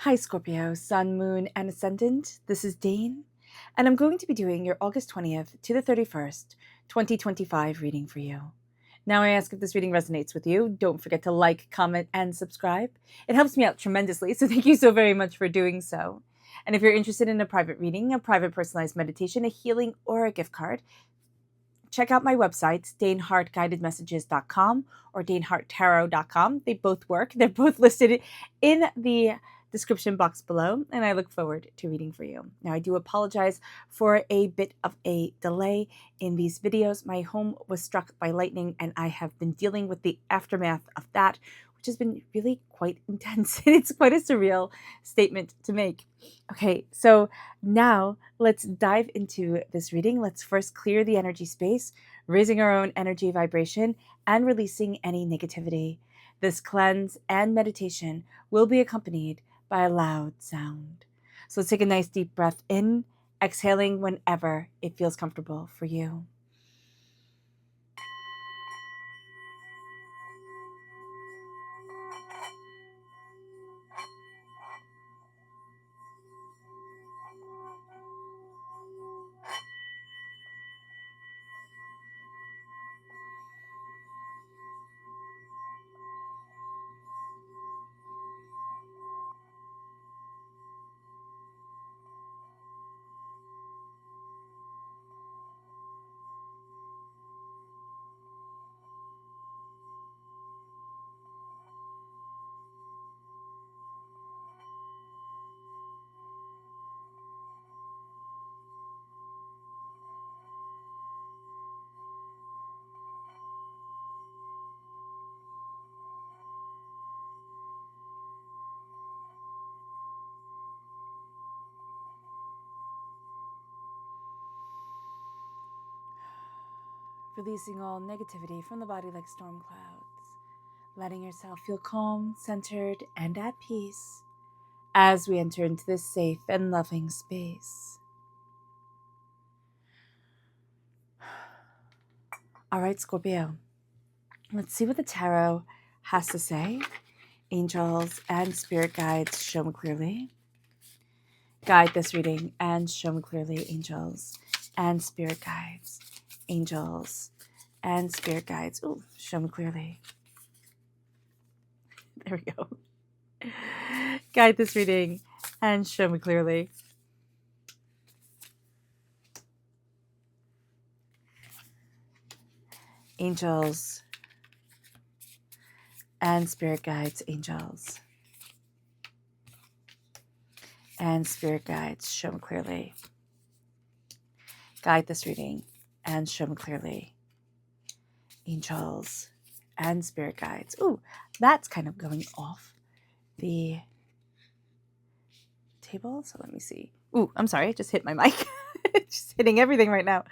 Hi Scorpio, Sun, Moon, and Ascendant. This is Dane, and I'm going to be doing your August 20th to the 31st, 2025 reading for you. Now I ask if this reading resonates with you. Don't forget to like, comment, and subscribe. It helps me out tremendously, so thank you so very much for doing so. And if you're interested in a private reading, a private personalized meditation, a healing, or a gift card, check out my websites, danehartguidedmessages.com or daneharttarot.com. They both work. They're both listed in the description box below, and I look forward to reading for you. Now, I do apologize for a bit of a delay in these videos. My home was struck by lightning, and I have been dealing with the aftermath of that, which has been really quite intense. It's quite a surreal statement to make. Okay, so now let's dive into this reading. Let's first clear the energy space, raising our own energy vibration and releasing any negativity. This cleanse and meditation will be accompanied by a loud sound. So let's take a nice deep breath in, exhaling whenever it feels comfortable for you. Releasing all negativity from the body like storm clouds, letting yourself feel calm, centered, and at peace as we enter into this safe and loving space. All right, Scorpio, let's see what the tarot has to say. Angels and spirit guides, show me clearly. Guide this reading and show me clearly, angels and spirit guides. Angels and spirit guides. Ooh, show me clearly. There we go. Guide this reading and show me clearly. Angels and spirit guides, angels and spirit guides, show me clearly. Guide this reading and show me clearly. Angels and spirit guides. Ooh, that's kind of going off the table. So let me see. Ooh, I'm sorry. I just hit my mic. Just hitting everything right now.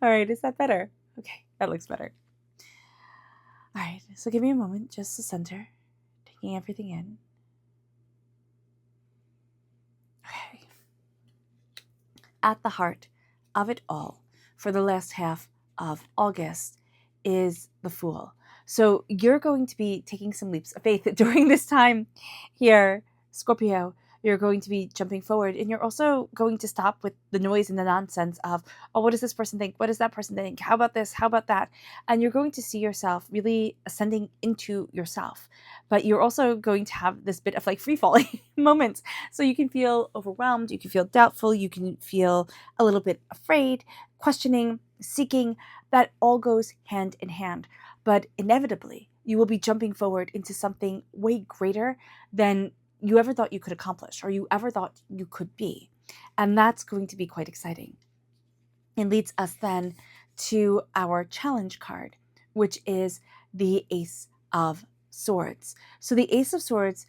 All right. Is that better? Okay. That looks better. All right. So give me a moment just to center, taking everything in. Okay. At the heart of it all, for the last half of August, is the Fool. So you're going to be taking some leaps of faith during this time here, Scorpio. You're going to be jumping forward, and you're also going to stop with the noise and the nonsense of, oh, what does this person think? What does that person think? How about this? How about that? And you're going to see yourself really ascending into yourself. But you're also going to have this bit of like free falling moments. So you can feel overwhelmed, you can feel doubtful, you can feel a little bit afraid, questioning, seeking. That all goes hand in hand. But inevitably, you will be jumping forward into something way greater than you ever thought you could accomplish or you ever thought you could be. And that's going to be quite exciting. It leads us then to our challenge card, which is the Ace of Swords. So the Ace of Swords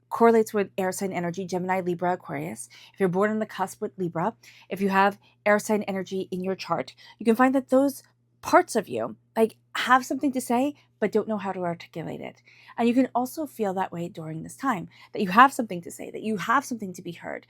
correlates with air sign energy, Gemini, Libra, Aquarius. If you're born on the cusp with Libra, if you have air sign energy in your chart, you can find that those parts of you like have something to say but don't know how to articulate it. And you can also feel that way during this time, that you have something to say, that you have something to be heard,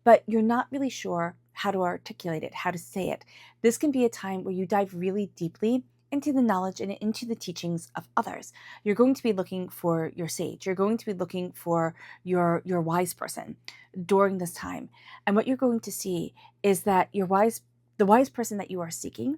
but you're not really sure how to articulate it, how to say it. This can be a time where you dive really deeply into the knowledge and into the teachings of others. You're going to be looking for your sage. You're going to be looking for your wise person during this time. And what you're going to see is that the wise person that you are seeking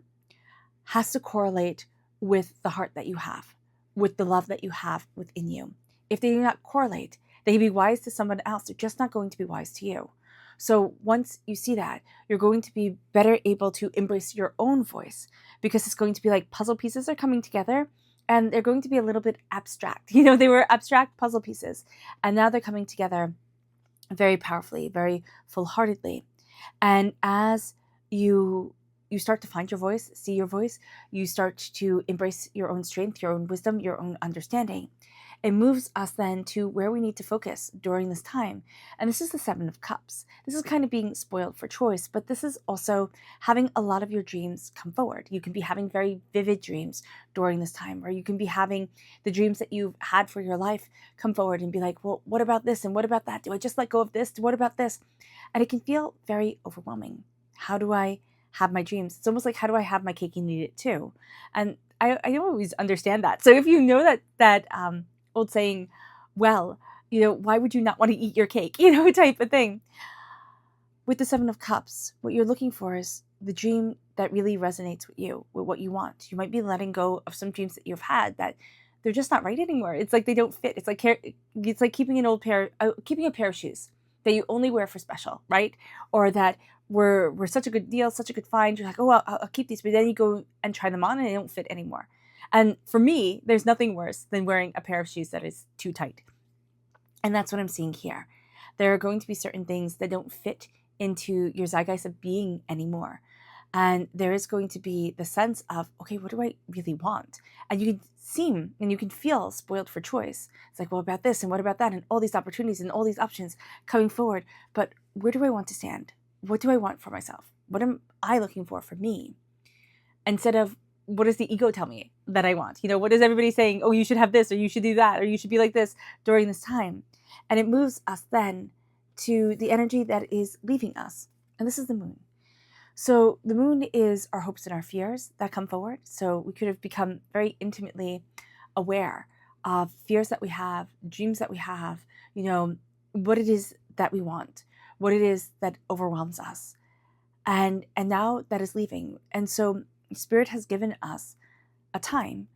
has to correlate with the heart that you have, with the love that you have within you. If they do not correlate, they can be wise to someone else. They're just not going to be wise to you. So once you see that, you're going to be better able to embrace your own voice, because it's going to be like puzzle pieces are coming together and they're going to be a little bit abstract. They were abstract puzzle pieces and now they're coming together very powerfully, very full-heartedly. And as you start to find your voice, see your voice, you start to embrace your own strength, your own wisdom, your own understanding. It moves us then to where we need to focus during this time. And this is the Seven of Cups. This is kind of being spoiled for choice, but this is also having a lot of your dreams come forward. You can be having very vivid dreams during this time, or you can be having the dreams that you've had for your life come forward and be like, well, what about this? And what about that? Do I just let go of this? What about this? And it can feel very overwhelming. How do I have my dreams? It's almost like, how do I have my cake and eat it too? And I don't always understand that. So if you know that old saying, well, why would you not want to eat your cake, type of thing. With the Seven of Cups, what you're looking for is the dream that really resonates with you, with what you want. You might be letting go of some dreams that you've had that they're just not right anymore. It's like they don't fit. It's like keeping keeping a pair of shoes that you only wear for special, right? Or that were such a good deal, such a good find. You're like, oh, well, I'll keep these, but then you go and try them on and they don't fit anymore. And for me, there's nothing worse than wearing a pair of shoes that is too tight. And that's what I'm seeing here. There are going to be certain things that don't fit into your zeitgeist of being anymore. And there is going to be the sense of, okay, what do I really want? And you can seem and you can feel spoiled for choice. It's like, well, about this and what about that? And all these opportunities and all these options coming forward. But where do I want to stand? What do I want for myself? What am I looking for me? Instead of, what does the ego tell me that I want? What is everybody saying? Oh, you should have this, or you should do that, or you should be like this during this time. And it moves us then to the energy that is leaving us. And this is the moon. So the moon is our hopes and our fears that come forward. So we could have become very intimately aware of fears that we have, dreams that we have, what it is that we want, what it is that overwhelms us. And now that is leaving. And so Spirit has given us a time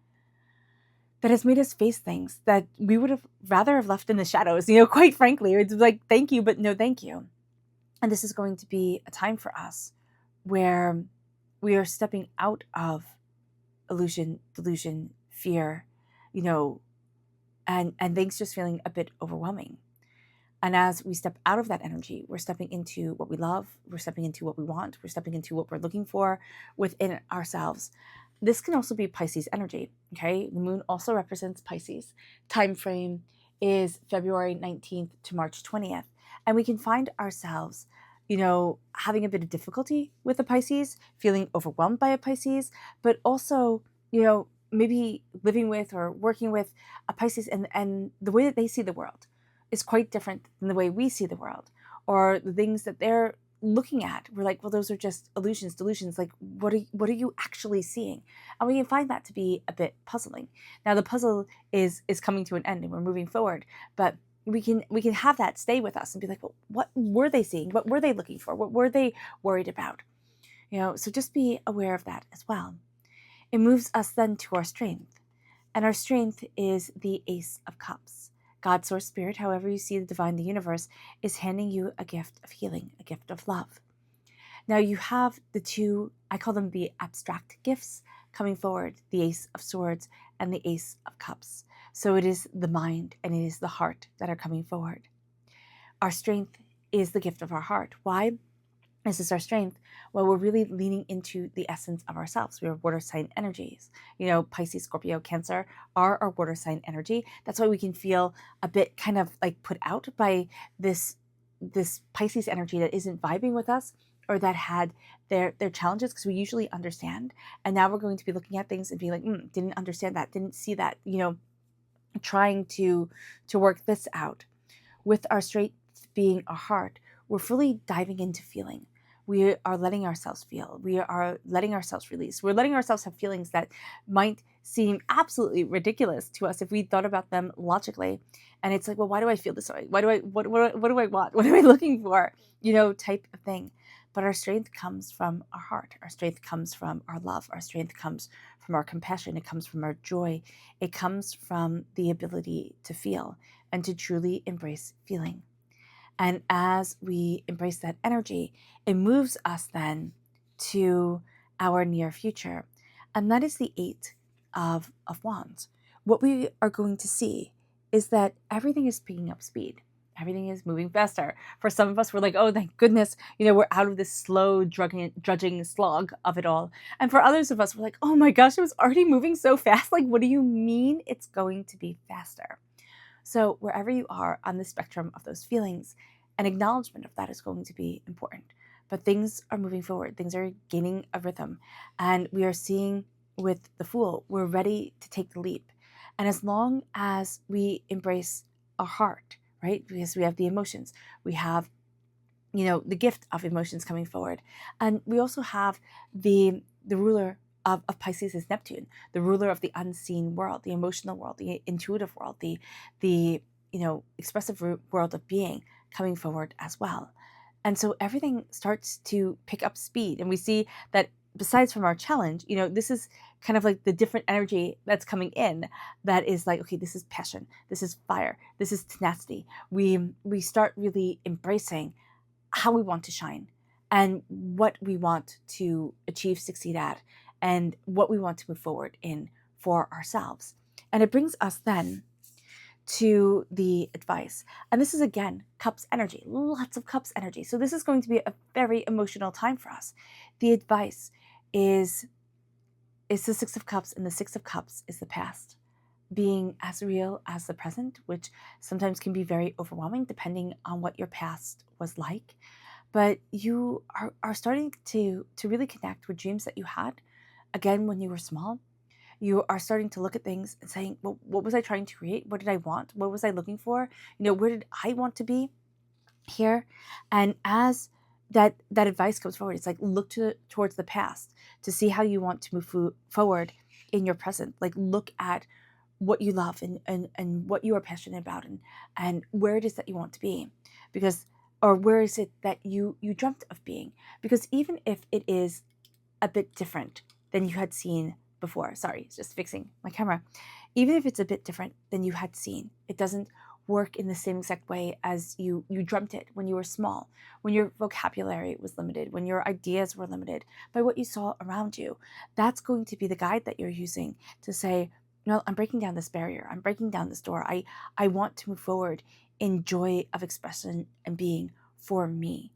that has made us face things that we would have rather have left in the shadows, quite frankly. It's like, thank you, but no thank you. And this is going to be a time for us where we are stepping out of illusion, delusion, fear, and things just feeling a bit overwhelming. And as we step out of that energy, we're stepping into what we love, we're stepping into what we want, we're stepping into what we're looking for within ourselves. This can also be Pisces energy, okay? The moon also represents Pisces. Time frame is February 19th to March 20th. And we can find ourselves, having a bit of difficulty with a Pisces, feeling overwhelmed by a Pisces, but also, maybe living with or working with a Pisces and the way that they see the world is quite different than the way we see the world, or the things that they're looking at. We're like, well, those are just illusions, delusions. Like, what are you actually seeing? And we can find that to be a bit puzzling. Now, the puzzle is coming to an end, and we're moving forward. But we can have that stay with us and be like, well, what were they seeing? What were they looking for? What were they worried about? So just be aware of that as well. It moves us then to our strength, and our strength is the Ace of Cups. God, Source, Spirit, however you see the divine, the universe, is handing you a gift of healing, a gift of love. Now you have the two, I call them the abstract gifts, coming forward, the Ace of Swords and the Ace of Cups. So it is the mind and it is the heart that are coming forward. Our strength is the gift of our heart. Why? This is our strength. Well, we're really leaning into the essence of ourselves. We are water sign energies. Pisces, Scorpio, Cancer are our water sign energy. That's why we can feel a bit kind of like put out by this Pisces energy that isn't vibing with us, or that had their challenges, because we usually understand. And now we're going to be looking at things and be like, didn't understand that, didn't see that, trying to work this out. With our strength being our heart, we're fully diving into feeling. we are letting ourselves feel. We are letting ourselves release. We're letting ourselves have feelings that might seem absolutely ridiculous to us if we thought about them logically. And it's like, well, why do I feel this way? Why do I, what do I want? What am I looking for? Type of thing. But our strength comes from our heart. Our strength comes from our love. Our strength comes from our compassion. It comes from our joy. It comes from the ability to feel and to truly embrace feeling. And as we embrace that energy, it moves us then to our near future. And that is the Eight of Wands. What we are going to see is that everything is picking up speed. Everything is moving faster. For some of us, we're like, oh, thank goodness, we're out of this slow, drudging slog of it all. And for others of us, we're like, oh my gosh, it was already moving so fast. Like, what do you mean it's going to be faster? So wherever you are on the spectrum of those feelings, an acknowledgement of that is going to be important. But things are moving forward. Things are gaining a rhythm. And we are seeing with the Fool, we're ready to take the leap. And as long as we embrace our heart, right? Because we have the emotions, we have, the gift of emotions coming forward. And we also have the ruler of Pisces is Neptune, the ruler of the unseen world, the emotional world, the intuitive world, the expressive world of being coming forward as well. And so everything starts to pick up speed. And we see that besides from our challenge, this is kind of like the different energy that's coming in that is like, okay, this is passion, this is fire, this is tenacity. We start really embracing how we want to shine and what we want to achieve, succeed at, and what we want to move forward in for ourselves. And it brings us then to the advice. And this is, again, Cups energy, lots of Cups energy. So this is going to be a very emotional time for us. The advice is the Six of Cups, and the Six of Cups is the past being as real as the present, which sometimes can be very overwhelming depending on what your past was like. But you are starting to really connect with dreams that you had, again, when you were small. You are starting to look at things and saying, well, what was I trying to create? What did I want? What was I looking for? Where did I want to be here? And as that advice comes forward, it's like, look towards the past to see how you want to move forward in your present. Like, look at what you love and what you are passionate about and where it is that you want to be, or where is it that you dreamt of being? Because even if it is a bit different than you had seen before, sorry, just fixing my camera, even if it's a bit different than you had seen, it doesn't work in the same exact way as you dreamt it when you were small, when your vocabulary was limited, when your ideas were limited by what you saw around you. That's going to be the guide that you're using to say, no, I'm breaking down this barrier. I'm breaking down this door. I want to move forward in joy of expression and being for me.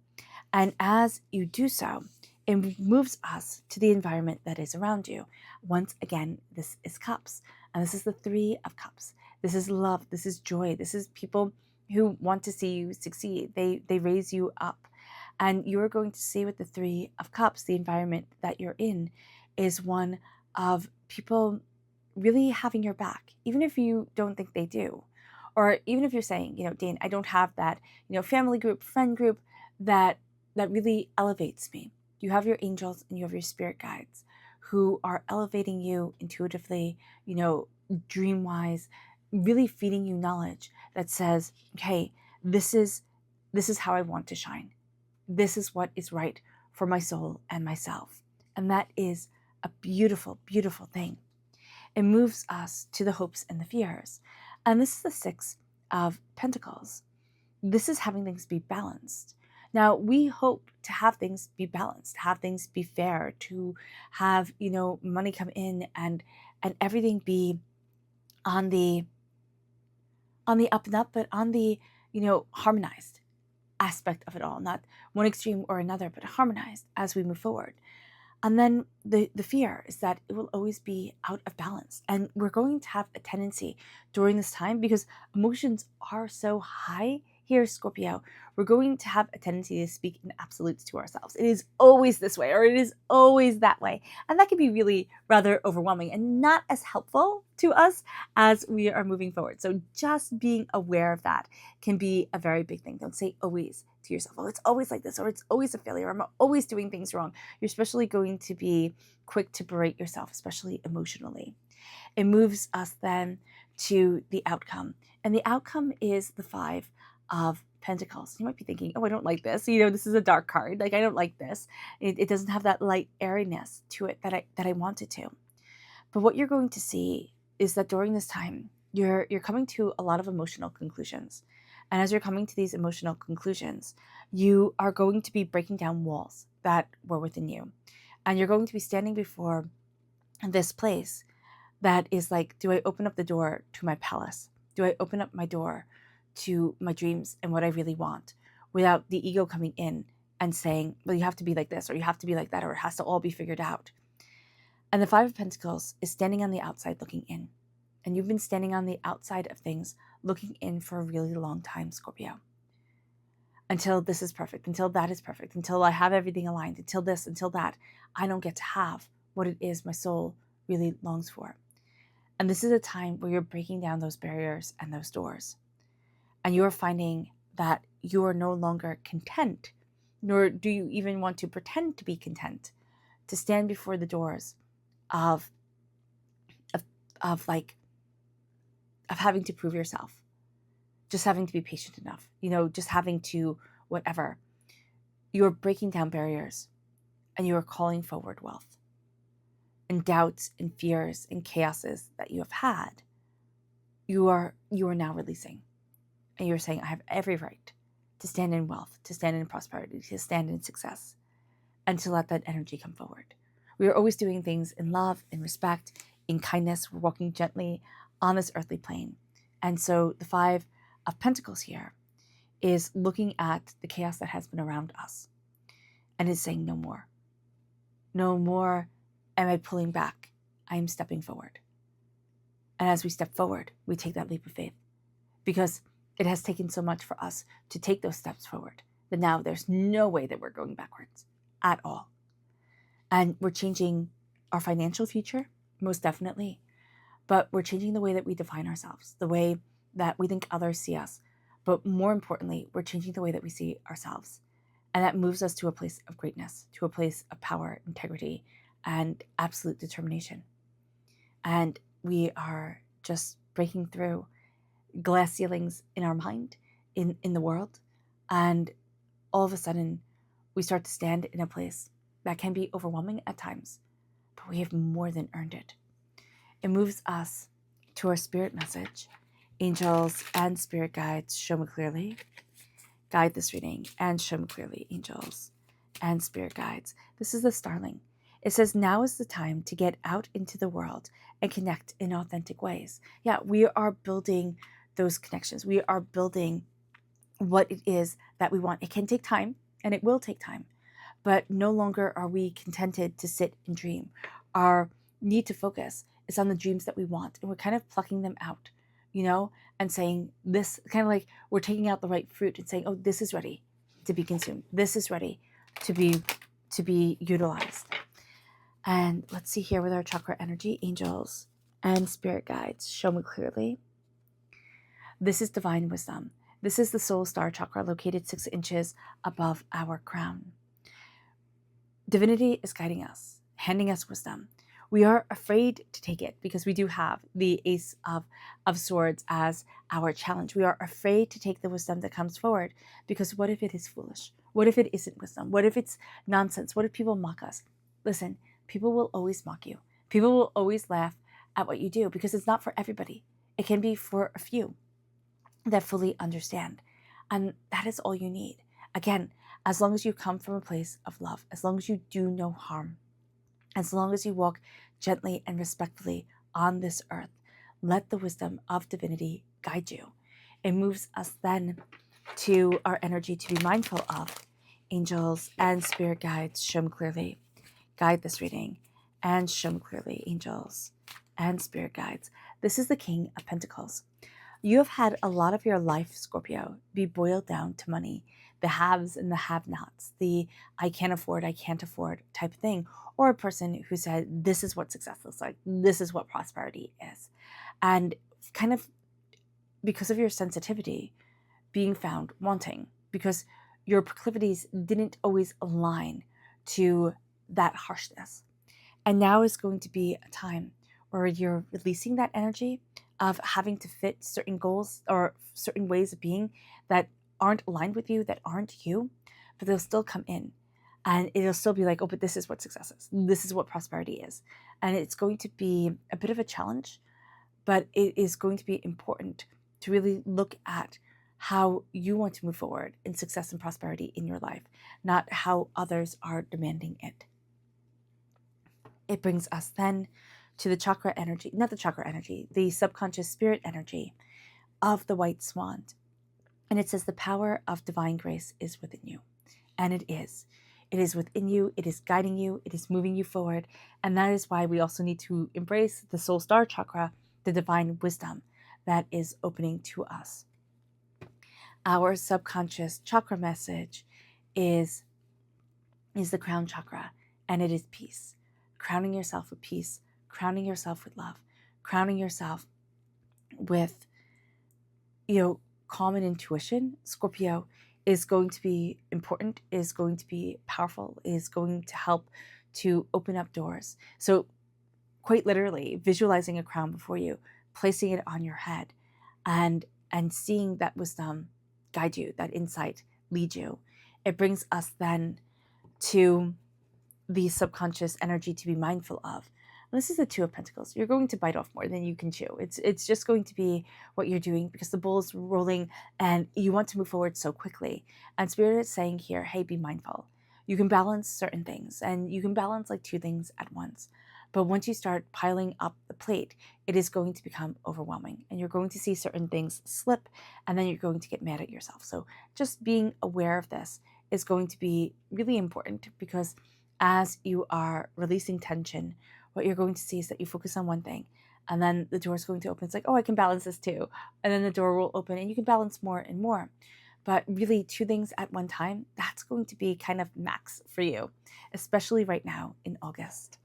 And as you do so, it moves us to the environment that is around you. Once again, this is Cups, and this is the Three of Cups. This is love. This is joy. This is people who want to see you succeed. They raise you up. And you're going to see with the Three of Cups, the environment that you're in is one of people really having your back, even if you don't think they do. Or even if you're saying, Dane, I don't have that, family group, friend group that really elevates me. You have your angels and you have your spirit guides who are elevating you intuitively, dream-wise, really feeding you knowledge that says, okay, this is how I want to shine. This is what is right for my soul and myself. And that is a beautiful, beautiful thing. It moves us to the hopes and the fears. And this is the Six of Pentacles. This is having things be balanced. Now, we hope to have things be balanced, have things be fair, to have, money come in and everything be on the up and up, but on the, harmonized aspect of it all, not one extreme or another, but harmonized as we move forward. And then the fear is that it will always be out of balance. And we're going to have a tendency during this time, because emotions are so high here, Scorpio, we're going to have a tendency to speak in absolutes to ourselves. It is always this way, or it is always that way. And that can be really rather overwhelming and not as helpful to us as we are moving forward. So just being aware of that can be a very big thing. Don't say always to yourself, oh, it's always like this, or it's always a failure, I'm always doing things wrong. You're especially going to be quick to berate yourself, especially emotionally. It moves us then to the outcome. And the outcome is the Five of Pentacles. You might be thinking, oh, I don't like this. This is a dark card. Like, I don't like this. It doesn't have that light airiness to it that I want it to. But what you're going to see is that during this time, you're coming to a lot of emotional conclusions. And as you're coming to these emotional conclusions, you are going to be breaking down walls that were within you. And you're going to be standing before this place that is like, do I open up the door to my palace? Do I open up my door to my dreams and what I really want without the ego coming in and saying, well, you have to be like this, or you have to be like that, or it has to all be figured out? And the Five of Pentacles is standing on the outside looking in. And you've been standing on the outside of things looking in for a really long time, Scorpio. Until this is perfect, until that is perfect, until I have everything aligned, until this, until that, I don't get to have what it is my soul really longs for. And this is a time where you're breaking down those barriers and those doors. And you're finding that you are no longer content, nor do you even want to pretend to be content, to stand before the doors of having to prove yourself, just having to be patient enough, just having to whatever. You're breaking down barriers and you are calling forward wealth. And doubts and fears and chaoses that you have had, you are now releasing. And you're saying, I have every right to stand in wealth, to stand in prosperity, to stand in success, and to let that energy come forward. We are always doing things in love, in respect, in kindness. We're walking gently on this earthly plane. And so the Five of Pentacles here is looking at the chaos that has been around us and is saying, no more. No more am I pulling back. I am stepping forward. And as we step forward, we take that leap of faith, because it has taken so much for us to take those steps forward that now there's no way that we're going backwards at all. And we're changing our financial future, most definitely. But we're changing the way that we define ourselves, the way that we think others see us. But more importantly, we're changing the way that we see ourselves. And that moves us to a place of greatness, to a place of power, integrity, and absolute determination. And we are just breaking through glass ceilings in our mind, in the world. And all of a sudden, we start to stand in a place that can be overwhelming at times, but we have more than earned it. It moves us to our spirit message. Angels and spirit guides, show me clearly. Guide this reading and show me clearly, angels and spirit guides. This is the Starling. It says, now is the time to get out into the world and connect in authentic ways. Yeah, we are building those connections. We are building what it is that we want. It can take time, and it will take time, but no longer are we contented to sit and dream. Our need to focus is on the dreams that we want, and we're kind of plucking them out, and saying this, kind of like we're taking out the right fruit and saying, oh, this is ready to be consumed. This is ready to be utilized. And let's see here with our chakra energy, angels and spirit guides, show me clearly. This is divine wisdom. This is the soul star chakra located 6 inches above our crown. Divinity is guiding us, handing us wisdom. We are afraid to take it because we do have the Ace of Swords as our challenge. We are afraid to take the wisdom that comes forward because what if it is foolish? What if it isn't wisdom? What if it's nonsense? What if people mock us? Listen, people will always mock you. People will always laugh at what you do because it's not for everybody. It can be for a few that fully understand. And that is all you need. Again, as long as you come from a place of love, as long as you do no harm, as long as you walk gently and respectfully on this earth, let the wisdom of divinity guide you. It moves us then to our energy to be mindful of. Angels and spirit guides, show me clearly. Guide this reading and show me clearly, angels and spirit guides. This is the King of Pentacles. You have had a lot of your life, Scorpio, be boiled down to money, the haves and the have-nots, the I can't afford type of thing, or a person who said, this is what success looks like, this is what prosperity is. And kind of because of your sensitivity, being found wanting, because your proclivities didn't always align to that harshness. And now is going to be a time where you're releasing that energy of having to fit certain goals or certain ways of being that aren't aligned with you, that aren't you, but they'll still come in. And it'll still be like, oh, but this is what success is. This is what prosperity is. And it's going to be a bit of a challenge, but it is going to be important to really look at how you want to move forward in success and prosperity in your life, not how others are demanding it. It brings us then to the chakra energy, not the chakra energy, the subconscious spirit energy of the white swan. And it says the power of divine grace is within you. And it is. It is within you. It is guiding you. It is moving you forward. And that is why we also need to embrace the soul star chakra, the divine wisdom that is opening to us. Our subconscious chakra message is the crown chakra, and it is peace. Crowning yourself with peace, crowning yourself with love, crowning yourself with, calm and intuition. Scorpio is going to be important, is going to be powerful, is going to help to open up doors. So quite literally visualizing a crown before you, placing it on your head, and seeing that wisdom guide you, that insight lead you. It brings us then to the subconscious energy to be mindful of. And this is the Two of Pentacles. You're going to bite off more than you can chew. It's just going to be what you're doing because the bull's rolling and you want to move forward so quickly. And Spirit is saying here, hey, be mindful. You can balance certain things and you can balance like two things at once. But once you start piling up the plate, it is going to become overwhelming and you're going to see certain things slip and then you're going to get mad at yourself. So just being aware of this is going to be really important because as you are releasing tension, what you're going to see is that you focus on one thing and then the door is going to open. It's like, oh, I can balance this too. And then the door will open and you can balance more and more. But really two things at one time, that's going to be kind of max for you, especially right now in August.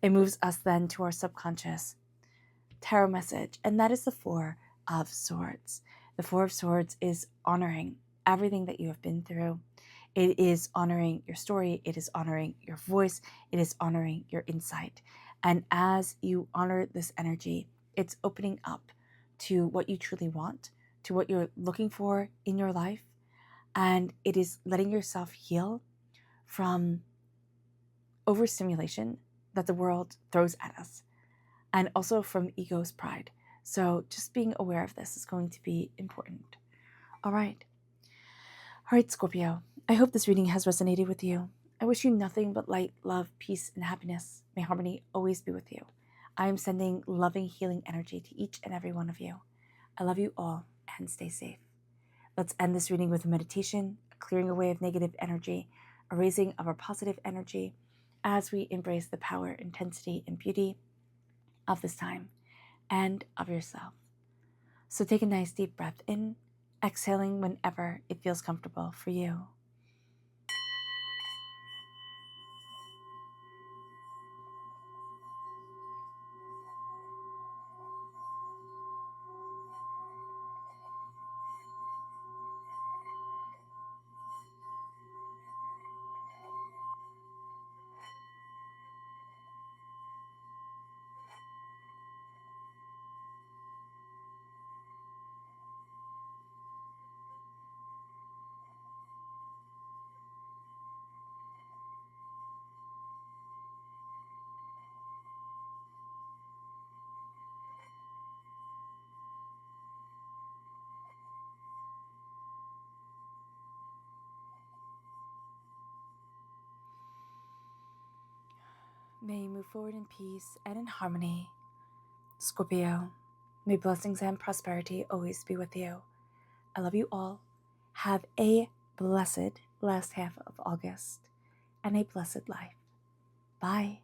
It moves us then to our subconscious tarot message, and that is the Four of Swords. The Four of Swords is honoring everything that you have been through. It is honoring your story. It is honoring your voice. It is honoring your insight. And as you honor this energy, it's opening up to what you truly want, to what you're looking for in your life. And it is letting yourself heal from overstimulation that the world throws at us, and also from ego's pride. So just being aware of this is going to be important. All right, Scorpio. I hope this reading has resonated with you. I wish you nothing but light, love, peace, and happiness. May harmony always be with you. I am sending loving, healing energy to each and every one of you. I love you all and stay safe. Let's end this reading with a meditation, a clearing away of negative energy, a raising of our positive energy as we embrace the power, intensity, and beauty of this time and of yourself. So take a nice deep breath in, exhaling whenever it feels comfortable for you. May you move forward in peace and in harmony. Scorpio, may blessings and prosperity always be with you. I love you all. Have a blessed last half of August and a blessed life. Bye.